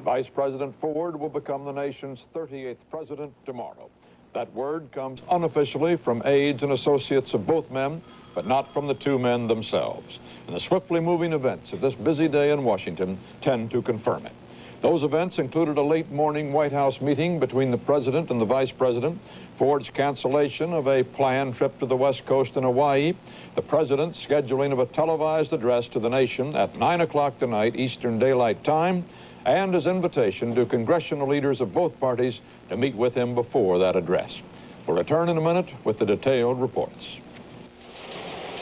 Vice President Ford will become the nation's 38th president tomorrow. That word comes unofficially from aides and associates of both men, but not from the two men themselves. And the swiftly moving events of this busy day in Washington tend to confirm it. Those events included a late morning White House meeting between the president and the vice president, Ford's cancellation of a planned trip to the West Coast and Hawaii, the president's scheduling of a televised address to the nation at 9 o'clock tonight Eastern Daylight Time, and his invitation to congressional leaders of both parties to meet with him before that address. We'll return in a minute with the detailed reports.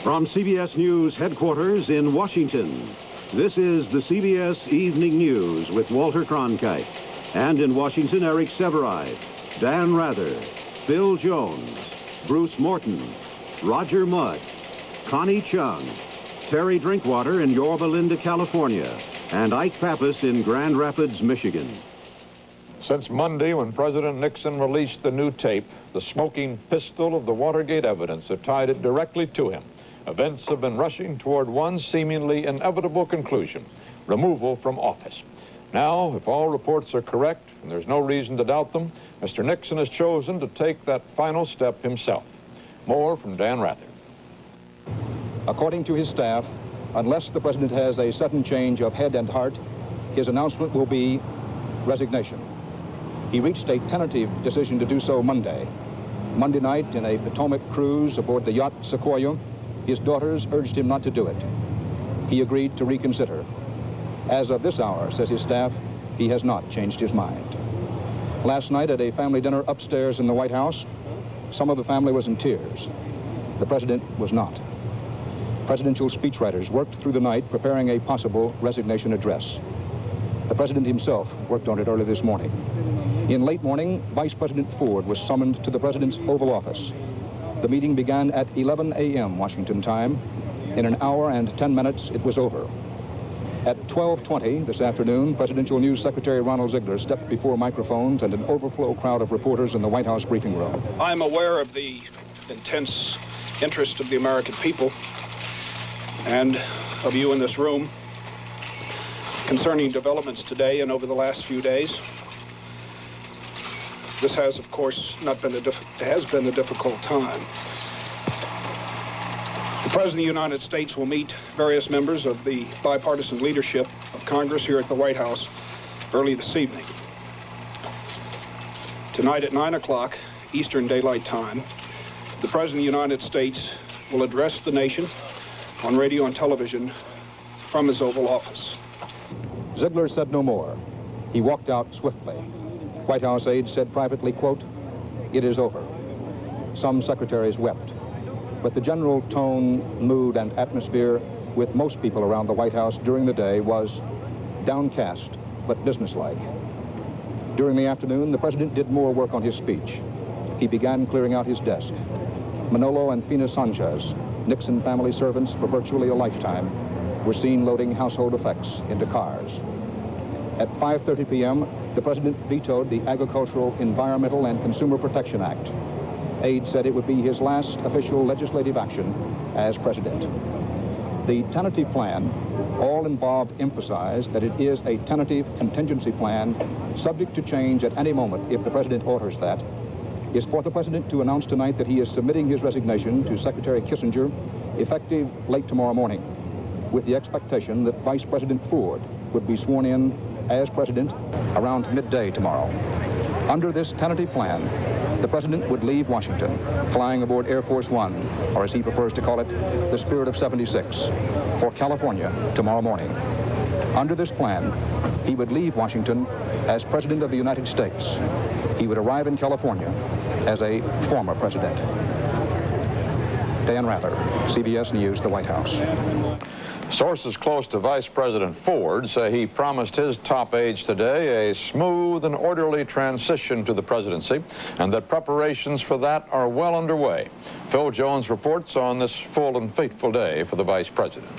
From CBS News headquarters in Washington, this is the CBS Evening News with Walter Cronkite. And in Washington, Eric Severide, Dan Rather, Phil Jones, Bruce Morton, Roger Mudd, Connie Chung, Terry Drinkwater in Yorba Linda, California, and Ike Pappas in Grand Rapids, Michigan. Since Monday, when President Nixon released the new tape, the smoking pistol of the Watergate evidence that tied it directly to him, events have been rushing toward one seemingly inevitable conclusion: removal from office. Now, if all reports are correct, and there's no reason to doubt them, Mr. Nixon has chosen to take that final step himself. More from Dan Rather. According to his staff, unless the president has a sudden change of head and heart, his announcement will be resignation. He reached a tentative decision to do so Monday. Monday night, in a Potomac cruise aboard the yacht Sequoia, his daughters urged him not to do it. He agreed to reconsider. As of this hour, says his staff, he has not changed his mind. Last night at a family dinner upstairs in the White House, some of the family was in tears. The president was not. Presidential speechwriters worked through the night preparing a possible resignation address. The president himself worked on it early this morning. In late morning, Vice President Ford was summoned to the president's Oval Office. The meeting began at 11 a.m. Washington time. In an hour and 10 minutes, it was over. At 12:20 this afternoon, Presidential News Secretary Ronald Ziegler stepped before microphones and an overflow crowd of reporters in the White House briefing room. I'm aware of the intense interest of the American people and of you in this room concerning developments today and over the last few days. This has, of course, has been a difficult time. The President of the United States will meet various members of the bipartisan leadership of Congress here at the White House early this evening. Tonight at 9 o'clock Eastern Daylight Time, the President of the United States will address the nation on radio and television from his Oval Office. Ziegler said no more. He walked out swiftly. White House aides said privately, quote, "It is over." Some secretaries wept. But the general tone, mood, and atmosphere with most people around the White House during the day was downcast but businesslike. During the afternoon, the president did more work on his speech. He began clearing out his desk. Manolo and Fina Sanchez, Nixon family servants for virtually a lifetime, were seen loading household effects into cars. At 5:30 p.m., the president vetoed the Agricultural, Environmental, and Consumer Protection Act. Aides said it would be his last official legislative action as president. The tentative plan, all involved emphasized that it is a tentative contingency plan subject to change at any moment if the president orders that, is for the president to announce tonight that he is submitting his resignation to Secretary Kissinger effective late tomorrow morning, with the expectation that Vice President Ford would be sworn in as president around midday tomorrow. Under this tentative plan, the president would leave Washington, flying aboard Air Force One, or as he prefers to call it, the Spirit of 76, for California tomorrow morning. Under this plan, he would leave Washington as President of the United States. He would arrive in California as a former president. Dan Rather, CBS News, the White House. Sources close to Vice President Ford say he promised his top aides today a smooth and orderly transition to the presidency, and that preparations for that are well underway. Phil Jones reports on this full and fateful day for the Vice President.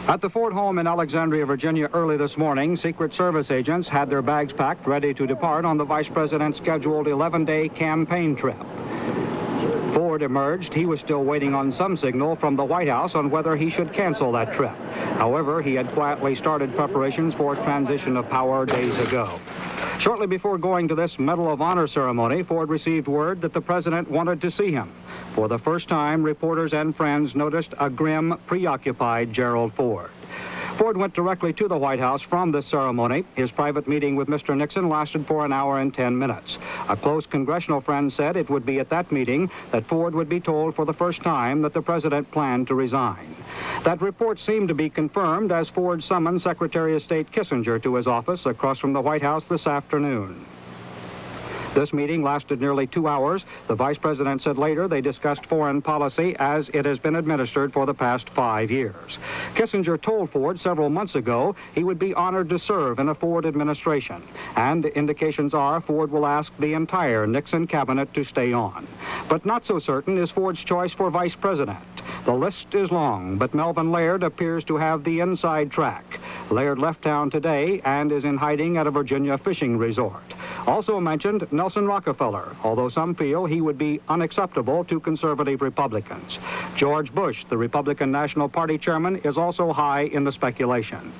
At the Ford home in Alexandria, Virginia, early this morning, Secret Service agents had their bags packed, ready to depart on the Vice President's scheduled 11-day campaign trip. Ford emerged. He was still waiting on some signal from the White House on whether he should cancel that trip. However, he had quietly started preparations for transition of power days ago. Shortly before going to this Medal of Honor ceremony, Ford received word that the president wanted to see him. For the first time, reporters and friends noticed a grim, preoccupied Gerald Ford. Ford went directly to the White House from this ceremony. His private meeting with Mr. Nixon lasted for an hour and 10 minutes. A close congressional friend said it would be at that meeting that Ford would be told for the first time that the president planned to resign. That report seemed to be confirmed as Ford summoned Secretary of State Kissinger to his office across from the White House this afternoon. This meeting lasted nearly 2 hours. The vice president said later they discussed foreign policy as it has been administered for the past 5 years. Kissinger told Ford several months ago he would be honored to serve in a Ford administration. And indications are Ford will ask the entire Nixon cabinet to stay on. But not so certain is Ford's choice for vice president. The list is long, but Melvin Laird appears to have the inside track. Laird left town today and is in hiding at a Virginia fishing resort. Also mentioned, Nelson Rockefeller, although some feel he would be unacceptable to conservative Republicans. George Bush, the Republican National Party chairman, is also high in the speculation.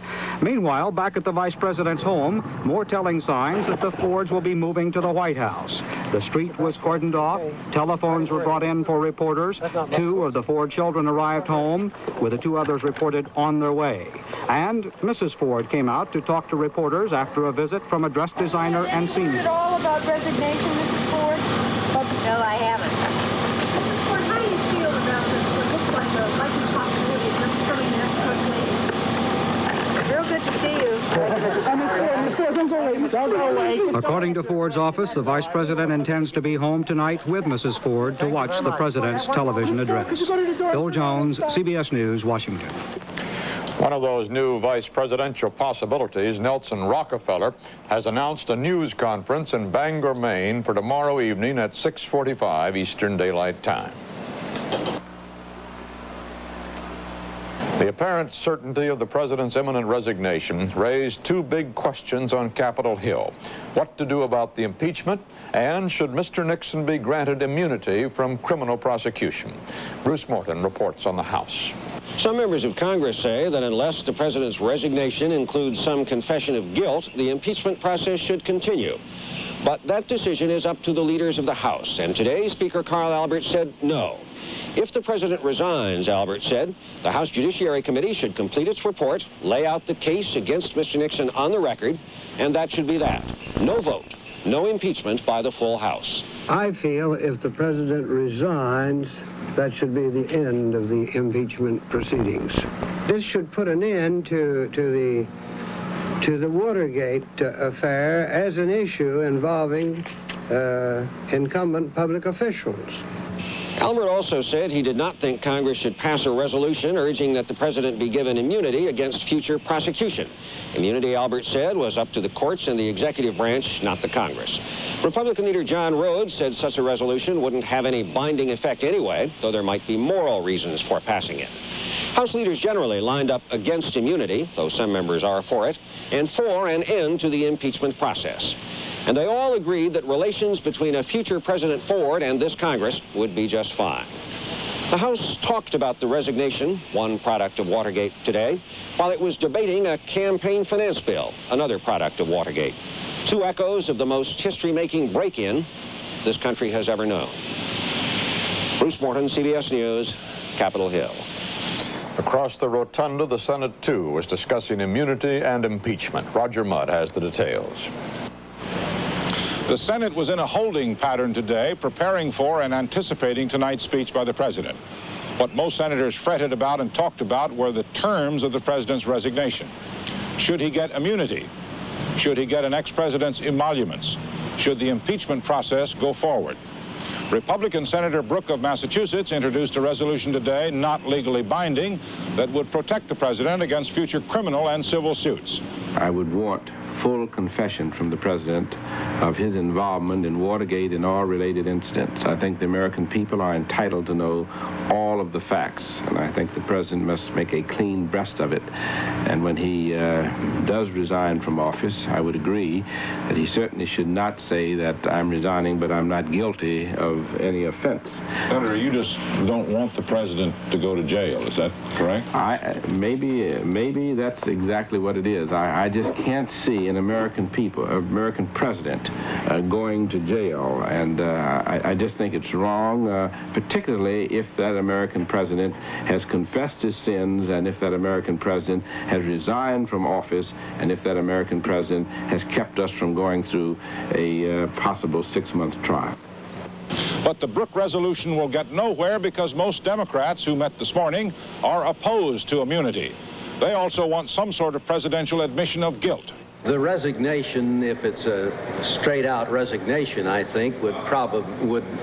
Meanwhile, back at the vice president's home, more telling signs that the Fords will be moving to the White House. The street was cordoned off, telephones were brought in for reporters, 2 of the Ford children arrived home, with the 2 others reported on their way. And Mrs. Ford came out to talk to reporters after a visit from a dress designer and senior. Is it all about resignation, Mrs. Ford? No, I haven't. Mrs. Ford, how do you feel about this? What looks like a likely possibility of just becoming the next president? Real good to see you. Miss Ford, don't go away. Don't go away. According to Ford's office, the vice president intends to be home tonight with Mrs. Ford to watch the president's television address. Bill Jones, CBS News, Washington. One of those new vice presidential possibilities, Nelson Rockefeller, has announced a news conference in Bangor, Maine for tomorrow evening at 6:45 Eastern Daylight Time. The apparent certainty of the president's imminent resignation raised 2 big questions on Capitol Hill. What to do about the impeachment, and should Mr. Nixon be granted immunity from criminal prosecution? Bruce Morton reports on the House. Some members of Congress say that unless the president's resignation includes some confession of guilt, the impeachment process should continue. But that decision is up to the leaders of the House, and today Speaker Carl Albert said no. If the president resigns, Albert said, the House Judiciary Committee should complete its report, lay out the case against Mr. Nixon on the record, and that should be that. No vote, no impeachment by the full House. I feel if the president resigns, that should be the end of the impeachment proceedings. This should put an end to the Watergate affair as an issue involving incumbent public officials. Albert also said he did not think Congress should pass a resolution urging that the president be given immunity against future prosecution. Immunity, Albert said, was up to the courts and the executive branch, not the Congress. Republican leader John Rhodes said such a resolution wouldn't have any binding effect anyway, though there might be moral reasons for passing it. House leaders generally lined up against immunity, though some members are for it, and for an end to the impeachment process. And they all agreed that relations between a future President Ford and this Congress would be just fine. The House talked about the resignation, one product of Watergate, today, while it was debating a campaign finance bill, another product of Watergate. 2 echoes of the most history-making break-in this country has ever known. Bruce Morton, CBS News, Capitol Hill. Across the rotunda, the Senate, too, was discussing immunity and impeachment. Roger Mudd has the details. The Senate was in a holding pattern today, preparing for and anticipating tonight's speech by the president. What most senators fretted about and talked about were the terms of the president's resignation. Should he get immunity? Should he get an ex-president's emoluments? Should the impeachment process go forward? Republican Senator Brooke of Massachusetts introduced a resolution today, not legally binding, that would protect the president against future criminal and civil suits. I would want full confession from the President of his involvement in Watergate and all related incidents. I think the American people are entitled to know all of the facts, and I think the President must make a clean breast of it. And when he does resign from office, I would agree that he certainly should not say that I'm resigning, but I'm not guilty of any offense. Senator, you just don't want the President to go to jail, is that correct? Maybe that's exactly what it is. I just can't see an American president going to jail, and I just think it's wrong, particularly if that American president has confessed his sins, and if that American president has resigned from office, and if that American president has kept us from going through a possible 6-month trial. But the Brooke resolution will get nowhere because most Democrats who met this morning are opposed to immunity. They also want some sort of presidential admission of guilt. The resignation, if it's a straight-out resignation, I think, would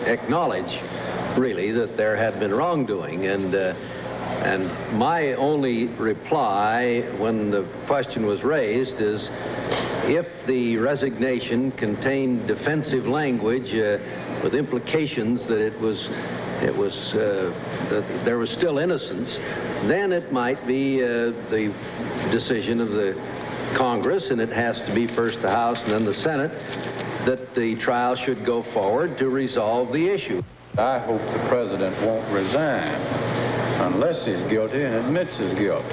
acknowledge, really, that there had been wrongdoing. And my only reply when the question was raised is, if the resignation contained defensive language with implications that that there was still innocence, then it might be the decision of the Congress, and it has to be first the House and then the Senate, that the trial should go forward to resolve the issue. I hope the President won't resign unless he's guilty and admits his guilt.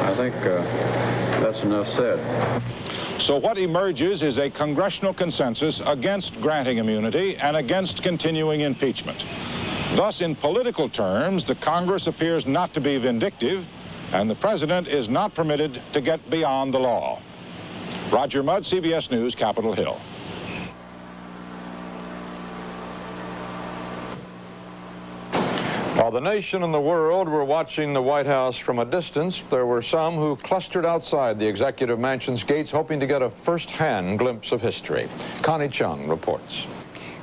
I think that's enough said. So what emerges is a congressional consensus against granting immunity and against continuing impeachment. Thus, in political terms, the Congress appears not to be vindictive, and the President is not permitted to get beyond the law. Roger Mudd, CBS News, Capitol Hill. While the nation and the world were watching the White House from a distance, there were some who clustered outside the Executive Mansion's gates hoping to get a first-hand glimpse of history. Connie Chung reports.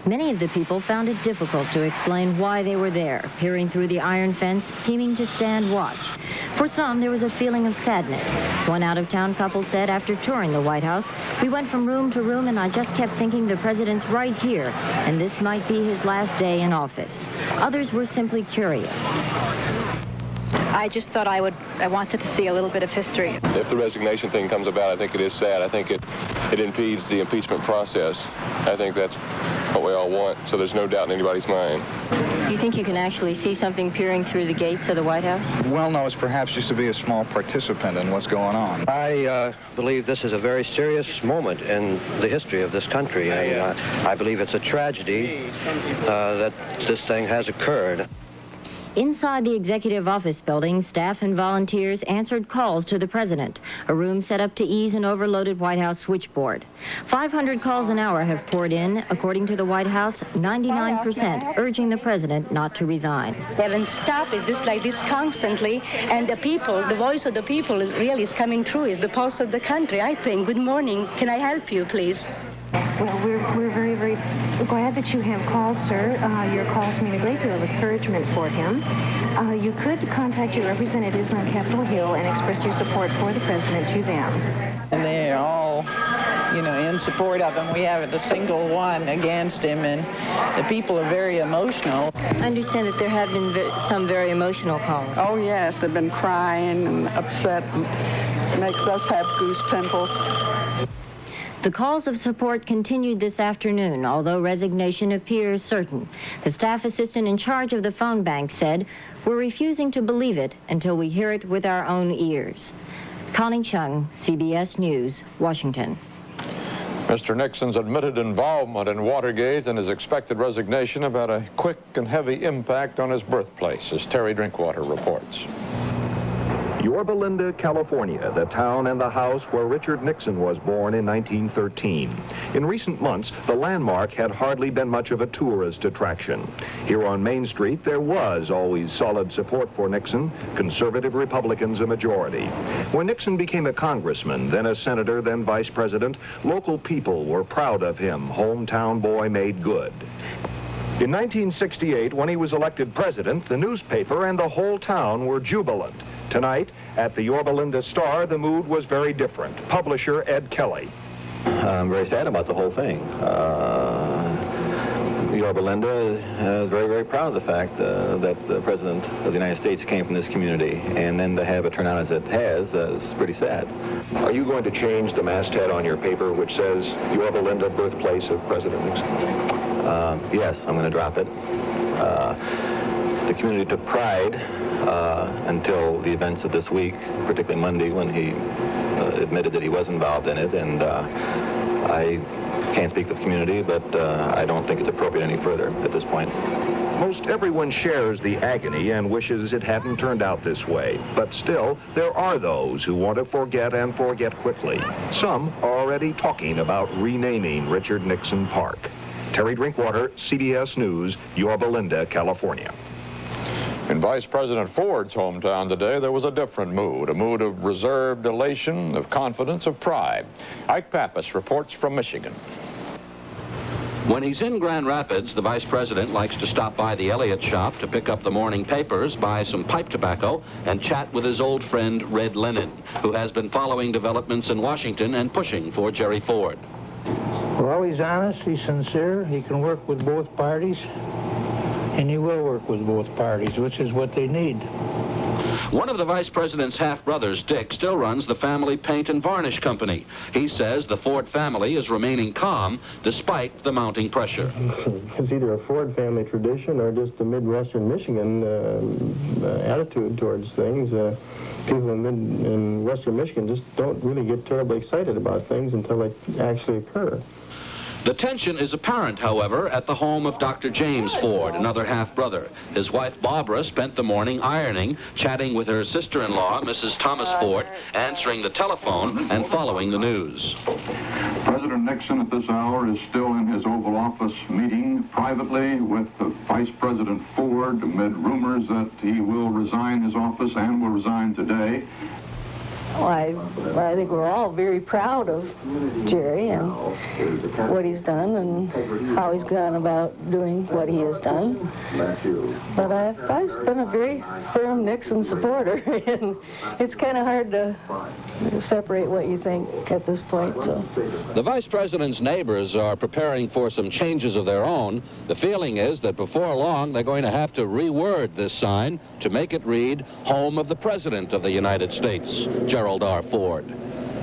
Many of the people found it difficult to explain why they were there, peering through the iron fence, seeming to stand watch. For some, there was a feeling of sadness. One out-of-town couple said after touring the White House, "We went from room to room and I just kept thinking the president's right here, and this might be his last day in office." Others were simply curious. I just thought I wanted to see a little bit of history. If the resignation thing comes about, I think it is sad. I think it impedes the impeachment process. I think that's what we all want, so there's no doubt in anybody's mind. Do you think you can actually see something peering through the gates of the White House? Well, no, it's perhaps just to be a small participant in what's going on. I believe this is a very serious moment in the history of this country, and I believe it's a tragedy that this thing has occurred. Inside the executive office building, staff and volunteers answered calls to the president, a room set up to ease an overloaded White House switchboard. 500 calls an hour have poured in. According to the White House, 99% urging the president not to resign. They haven't stopped it just like this constantly, and the people, the voice of the people is coming through, is the pulse of the country, I think. Good morning. Can I help you, please? Well, we're very, very glad that you have called, sir. Your calls mean a great deal of encouragement for him. You could contact your representatives on Capitol Hill and express your support for the president to them. And they're all, in support of him. We haven't a single one against him, and the people are very emotional. I understand that there have been some very emotional calls. Oh, yes, they've been crying and upset, and it makes us have goose pimples. The calls of support continued this afternoon, although resignation appears certain. The staff assistant in charge of the phone bank said, "We're refusing to believe it until we hear it with our own ears." Connie Chung, CBS News, Washington. Mr. Nixon's admitted involvement in Watergate and his expected resignation have had a quick and heavy impact on his birthplace, as Terry Drinkwater reports. Yorba Linda, California, the town and the house where Richard Nixon was born in 1913. In recent months, the landmark had hardly been much of a tourist attraction. Here on Main Street, there was always solid support for Nixon, conservative Republicans a majority. When Nixon became a congressman, then a senator, then vice president, local people were proud of him, hometown boy made good. In 1968, when he was elected president, the newspaper and the whole town were jubilant. Tonight, at the Yorba Linda Star, the mood was very different. Publisher Ed Kelly. I'm very sad about the whole thing. Yorba Linda is very, very proud of the fact that the President of the United States came from this community, and then to have it turn out as it has is pretty sad. Are you going to change the masthead on your paper which says Yorba Linda, birthplace of President Nixon? Yes, I'm going to drop it. The community took pride until the events of this week, particularly Monday when he admitted that he was involved in it, and I can't speak for the community, but I don't think it's appropriate any further at this point. Most everyone shares the agony and wishes it hadn't turned out this way. But still, there are those who want to forget and forget quickly. Some are already talking about renaming Richard Nixon Park. Terry Drinkwater, CBS News, Yorba Linda, California. In Vice President Ford's hometown today, there was a different mood, a mood of reserved elation, of confidence, of pride. Ike Pappas reports from Michigan. When he's in Grand Rapids, the vice president likes to stop by the Elliott shop to pick up the morning papers, buy some pipe tobacco, and chat with his old friend Red Lenin, who has been following developments in Washington and pushing for Jerry Ford. Well, he's honest, he's sincere, he can work with both parties, and he will work with both parties, which is what they need. One of the vice president's half-brothers, Dick, still runs the family paint and varnish company. He says the Ford family is remaining calm despite the mounting pressure. It's either a Ford family tradition or just a Midwestern Michigan attitude towards things. People in Western Michigan just don't really get terribly excited about things until they actually occur. The tension is apparent, however, at the home of Dr. James Ford, another half-brother. His wife, Barbara, spent the morning ironing, chatting with her sister-in-law, Mrs. Thomas Ford, answering the telephone, and following the news. President Nixon at this hour is still in his Oval Office meeting privately with Vice President Ford amid rumors that he will resign his office and will resign today. Well, I think we're all very proud of Jerry and what he's done and how he's gone about doing what he has done. But I've always been a very firm Nixon supporter, and it's kind of hard to separate what you think at this point. So. The vice president's neighbors are preparing for some changes of their own. The feeling is that before long they're going to have to reword this sign to make it read, Home of the President of the United States, Gerald Ford.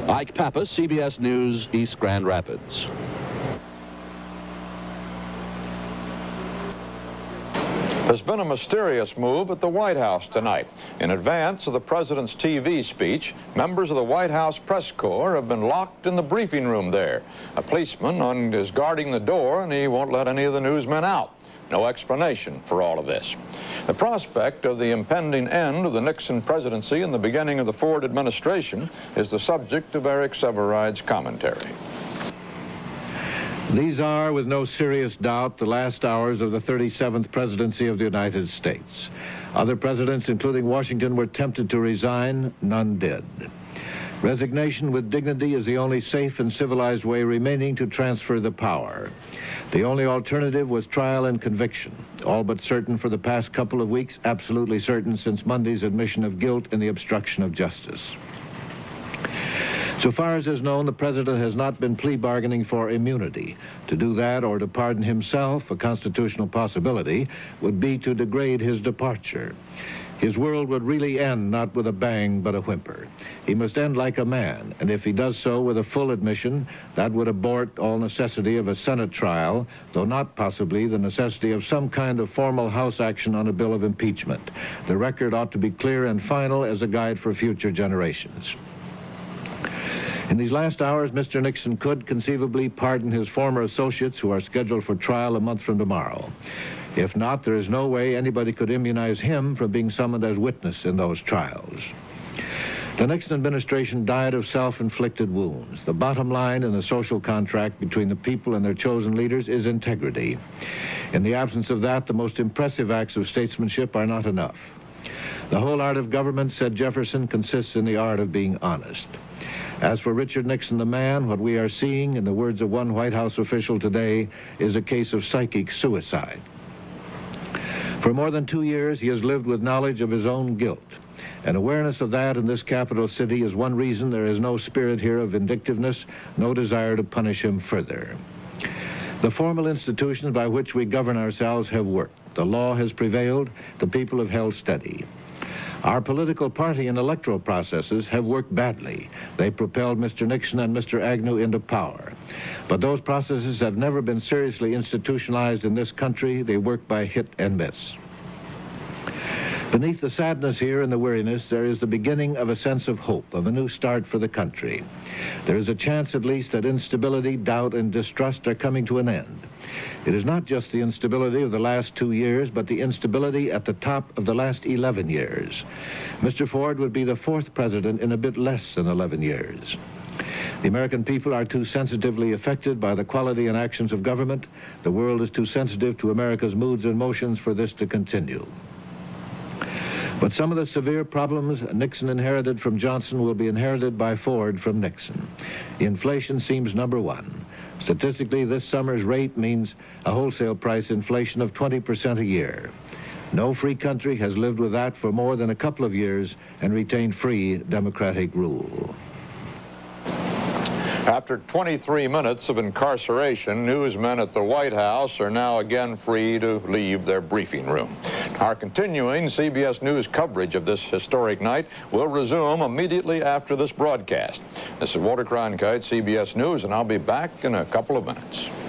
Ike Pappas, CBS News, East Grand Rapids. There's been a mysterious move at the White House tonight. In advance of the president's TV speech, members of the White House press corps have been locked in the briefing room there. A policeman is guarding the door, and he won't let any of the newsmen out. No explanation for all of this. The prospect of the impending end of the Nixon presidency and the beginning of the Ford administration is the subject of Eric Severide's commentary. These are, with no serious doubt, the last hours of the 37th presidency of the United States. Other presidents, including Washington, were tempted to resign. None did. Resignation with dignity is the only safe and civilized way remaining to transfer the power. The only alternative was trial and conviction, all but certain for the past couple of weeks, absolutely certain since Monday's admission of guilt in the obstruction of justice. So far as is known, the president has not been plea bargaining for immunity. To do that or to pardon himself, a constitutional possibility, would be to degrade his departure. His world would really end not with a bang but a whimper. He must end like a man, and if he does so with a full admission, that would abort all necessity of a Senate trial, though not possibly the necessity of some kind of formal House action on a bill of impeachment. The record ought to be clear and final as a guide for future generations. In these last hours, Mr. Nixon could conceivably pardon his former associates who are scheduled for trial a month from tomorrow. If not, there is no way anybody could immunize him from being summoned as witness in those trials. The Nixon administration died of self-inflicted wounds. The bottom line in the social contract between the people and their chosen leaders is integrity. In the absence of that, the most impressive acts of statesmanship are not enough. The whole art of government, said Jefferson, consists in the art of being honest. As for Richard Nixon, the man, what we are seeing, in the words of one White House official today, is a case of psychic suicide. For more than 2 years, he has lived with knowledge of his own guilt. An awareness of that in this capital city is one reason there is no spirit here of vindictiveness, no desire to punish him further. The formal institutions by which we govern ourselves have worked. The law has prevailed. The people have held steady. Our political party and electoral processes have worked badly. They propelled Mr. Nixon and Mr. Agnew into power. But those processes have never been seriously institutionalized in this country. They work by hit and miss. Beneath the sadness here and the weariness, there is the beginning of a sense of hope, of a new start for the country. There is a chance, at least, that instability, doubt, and distrust are coming to an end. It is not just the instability of the last 2 years, but the instability at the top of the last 11 years. Mr. Ford would be the 4th president in a bit less than 11 years. The American people are too sensitively affected by the quality and actions of government. The world is too sensitive to America's moods and motions for this to continue. But some of the severe problems Nixon inherited from Johnson will be inherited by Ford from Nixon. Inflation seems number one. Statistically, this summer's rate means a wholesale price inflation of 20% a year. No free country has lived with that for more than a couple of years and retained free democratic rule. After 23 minutes of incarceration, newsmen at the White House are now again free to leave their briefing room. Our continuing CBS News coverage of this historic night will resume immediately after this broadcast. This is Walter Cronkite, CBS News, and I'll be back in a couple of minutes.